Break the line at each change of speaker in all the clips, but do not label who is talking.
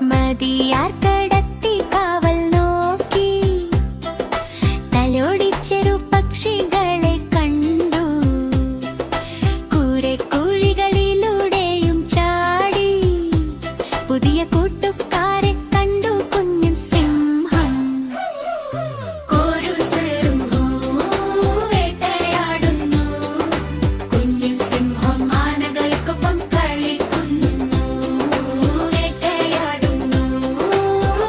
മതിയാർ കടത്തി കാവൽ നോക്കി തലോടിച്ചെറു പക്ഷികളെ കണ്ടു. കൂരക്കുഴികളിലൂടെയും ചാടി പുതിയ കൂട്ടുകാരെ കണ്ടു കുഞ്ഞൻ സിംഹം. വേട്ടയാടുന്നു കുഞ്ഞൻ സിംഹം ആനകൾക്കൊപ്പം കളിക്കുന്നു. വേട്ടയാടുന്നു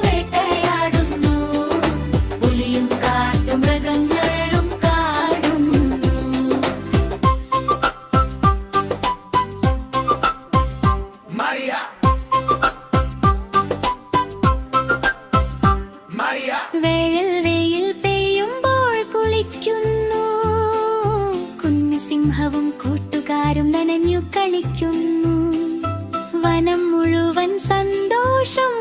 വേട്ടയാടുന്നു പുലിയും കാട്ടുമൃഗങ്ങളും കാടുന്നു. വേഴൽ വെയിൽ പെയ്യുമ്പോൾ കുളിക്കുന്നു. കുഞ്ഞു സിംഹവും കൂട്ടുകാരും നനഞ്ഞു കളിക്കുന്നു. വനം മുഴുവൻ സന്തോഷം